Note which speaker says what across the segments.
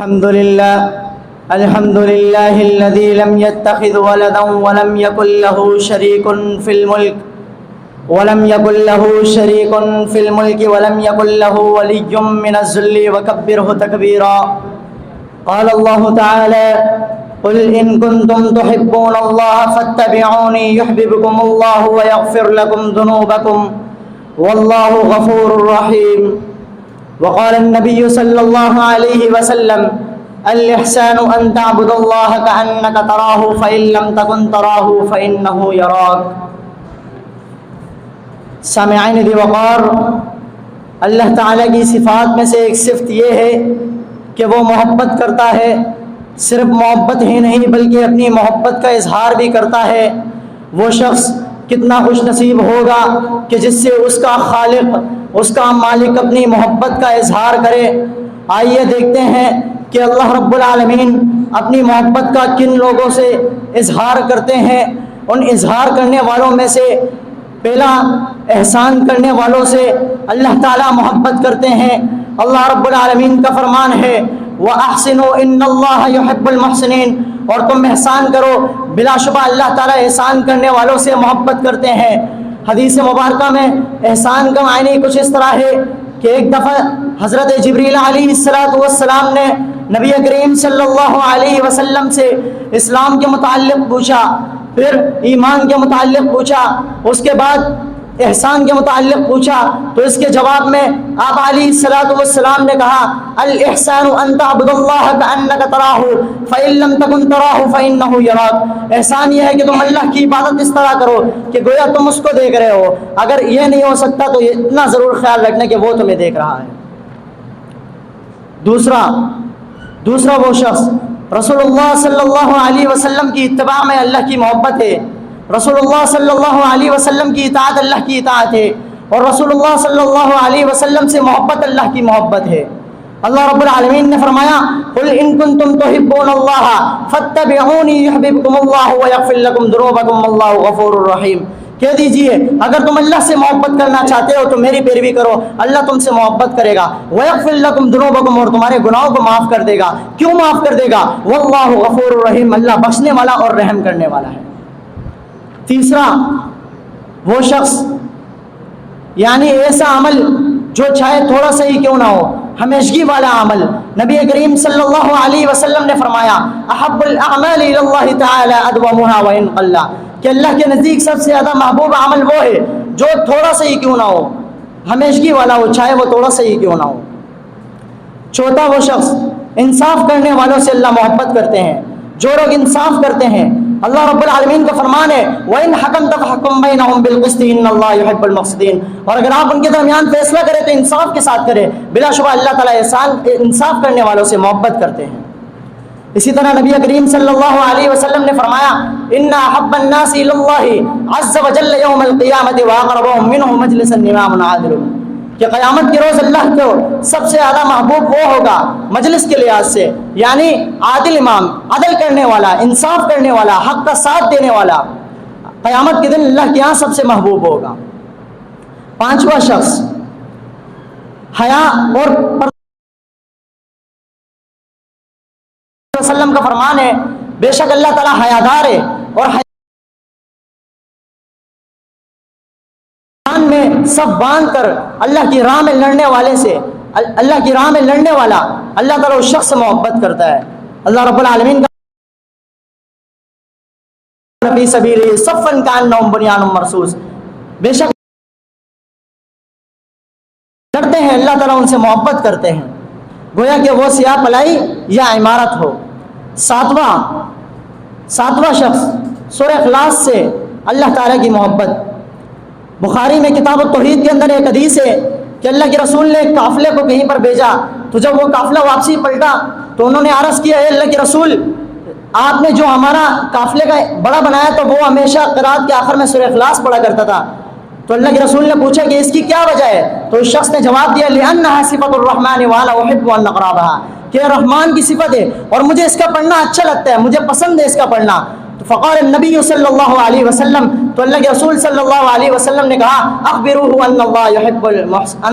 Speaker 1: الحمد لله الذي لم يتخذ ولدا ولم يكن له شريك في الملك ولم يكن له ولي من الذل وكبره تكبيرا. قال الله تعالى: قل إن كنتم تحبون الله فاتبعوني يحببكم الله ويغفر لكم ذنوبكم والله غفور رحيم. وقال النبي صلى الله عليه وسلم: الإحسان أن تعبد الله كأنك تراه فإن لم تكن تراه فإنه يراك. سامعین ذی وقار، اللہ تعالیٰ کی صفات میں سے ایک صفت یہ ہے کہ وہ محبت کرتا ہے. صرف محبت ہی نہیں بلکہ اپنی محبت کا اظہار بھی کرتا ہے. وہ شخص کتنا خوش نصیب ہوگا کہ جس سے اس کا خالق، اس کا مالک اپنی محبت کا اظہار کرے. آئیے دیکھتے ہیں کہ اللہ رب العالمین اپنی محبت کا کن لوگوں سے اظہار کرتے ہیں. ان اظہار کرنے والوں میں سے پہلا احسان کرنے والوں سے اللہ تعالیٰ محبت کرتے ہیں. اللہ رب العالمین کا فرمان ہے: وَأَحْسِنُوا إِنَّ اللَّهَ يُحِبُّ الْمُحْسِنِينَ. اور تم احسان کرو، بلا شبہ اللہ تعالیٰ احسان کرنے والوں سے محبت کرتے ہیں. حدیث مبارکہ میں احسان کا معنی کچھ اس طرح ہے کہ ایک دفعہ حضرت جبریل علیہ السلام نے نبی کریم صلی اللہ علیہ وسلم سے اسلام کے متعلق پوچھا، پھر ایمان کے متعلق پوچھا، اس کے بعد احسان کے متعلق پوچھا. تو اس کے جواب میں آپ علیہ السلام نے کہا: الاحسان ان تعبد اللہ کأنک تراہ فإن لم تکن تراہ فإنہ یراک. احسان یہ ہے کہ تم اللہ کی عبادت اس طرح کرو کہ گویا تم اس کو دیکھ رہے ہو. اگر یہ نہیں ہو سکتا تو اتنا ضرور خیال رکھنا کہ وہ تمہیں دیکھ رہا ہے. دوسرا وہ شخص رسول اللہ صلی اللہ علیہ وسلم کی اتباع میں اللہ کی محبت ہے. رسول اللہ صلی اللہ علیہ وسلم کی اطاعت اللہ کی اطاعت ہے، اور رسول اللہ صلی اللہ علیہ وسلم سے محبت اللہ کی محبت ہے. اللہ رب العالمین نے فرمایا: قل ان کنتم تحبون اللہ فاتبعونی یحببکم اللہ ویغفر لکم ذنوبکم واللہ غفور رحیم. کہہ دیجئے اگر تم اللہ سے محبت کرنا چاہتے ہو تو میری پیروی کرو، اللہ تم سے محبت کرے گا. وَيَغْفِرْ لَكُمْ ذُنُوبَكُمْ. اور تمہارے گناہوں کو معاف کر دے گا. کیوں معاف کر دے گا؟ وَاللَّهُ غَفُورٌ رَحِيمٌ. اللہ بخشنے والا اور رحم کرنے والا ہے. تیسرا وہ شخص، یعنی ایسا عمل جو چاہے تھوڑا سا ہی کیوں نہ ہو، ہمیشگی والا عمل. نبی کریم صلی اللہ علیہ وسلم نے فرمایا: احب الاعمال الی اللہ تعالی ادومها وان قل. کہ اللہ کے نزدیک سب سے زیادہ محبوب عمل وہ ہے جو تھوڑا سا ہی کیوں نہ ہو، ہمیشگی والا ہو، چاہے وہ تھوڑا سا ہی کیوں نہ ہو. چوتھا وہ شخص، انصاف کرنے والوں سے اللہ محبت کرتے ہیں. جو لوگ انصاف کرتے ہیں، اللہ رب العالمین کا فرمان ہے: وَإِنْ حَكَمْتَ فَحْكُمْ بَيْنَهُمْ بِالْقِسْطِ إِنَّ اللَّهَ يُحِبُّ الْمُقْسِطِينَ. اور اگر آپ ان کے درمیان فیصلہ کریں تو انصاف کے ساتھ کریں. بلا شبہ اللہ تعالیٰ انصاف کرنے والوں سے محبت کرتے ہیں. اسی طرح نبی کریم صلی اللہ علیہ وسلم نے فرمایا: ان احب الناس الى الله عز وجل يوم القيامه واقربهم منه مجلسا امام عادل. کہ قیامت کے روز اللہ کو سب سے زیادہ محبوب وہ ہوگا مجلس کے لحاظ سے، یعنی عادل امام، عدل کرنے والا، انصاف کرنے والا، حق کا ساتھ دینے والا، قیامت کے دن اللہ کے یہاں سب سے محبوب ہوگا. پانچواں شخص، حیا اور وسلم کا فرمان ہے: بے شک اللہ تعالیٰ حیادار ہے، اور حیان میں سب باندھ کر اللہ کی راہ میں لڑنے والے سے، اللہ کی راہ میں لڑنے والا اللہ تعالیٰ اس شخص سے محبت کرتا ہے. اللہ رب العالمین کا فی سبیلہ صفا کأنہم بنیان مرصوص. بے شک لڑتے ہیں، اللہ تعالیٰ ان سے محبت کرتے ہیں گویا کہ وہ سیاہ پلائی یا عمارت ہو. ساتواں شخص، سورہ اخلاص سے اللہ تعالیٰ کی محبت. بخاری میں کتاب التوحید کے اندر ایک حدیث ہے کہ اللہ کے رسول نے ایک قافلے کو کہیں پر بھیجا، تو جب وہ قافلہ واپسی پلٹا تو انہوں نے عرض کیا: اے اللہ کے رسول، آپ نے جو ہمارا قافلے کا بڑا بنایا تو وہ ہمیشہ قرات کے آخر میں سورہ اخلاص پڑھا کرتا تھا. تو اللہ کے رسول نے پوچھا کہ اس کی کیا وجہ ہے؟ تو اس شخص نے جواب دیا: لأنها صفۃ الرحمن وأنا أحب أن أقرأها. کہ رحمان کی صفت ہے اور مجھے اس کا پڑھنا اچھا لگتا ہے، مجھے پسند ہے اس کا پڑھنا. فقال النبی صلی اللہ علیہ وسلم: تو اللہ کے رسول صلی اللہ علیہ وسلم نے کہا اخبروہ ان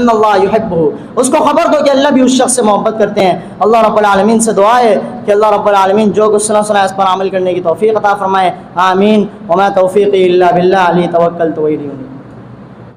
Speaker 1: اللہ یحبہ، اس کو خبر دو کہ اللہ بھی اس شخص سے محبت کرتے ہیں۔ اللہ رب العالمین سے دعا ہے کہ اللہ رب العالمین جو کچھ سنا اس پر عمل کرنے کی توفیق عطا فرمائے، آمین۔ وما توفیقی الا باللہ علیہ توکلت و الیہ انیب۔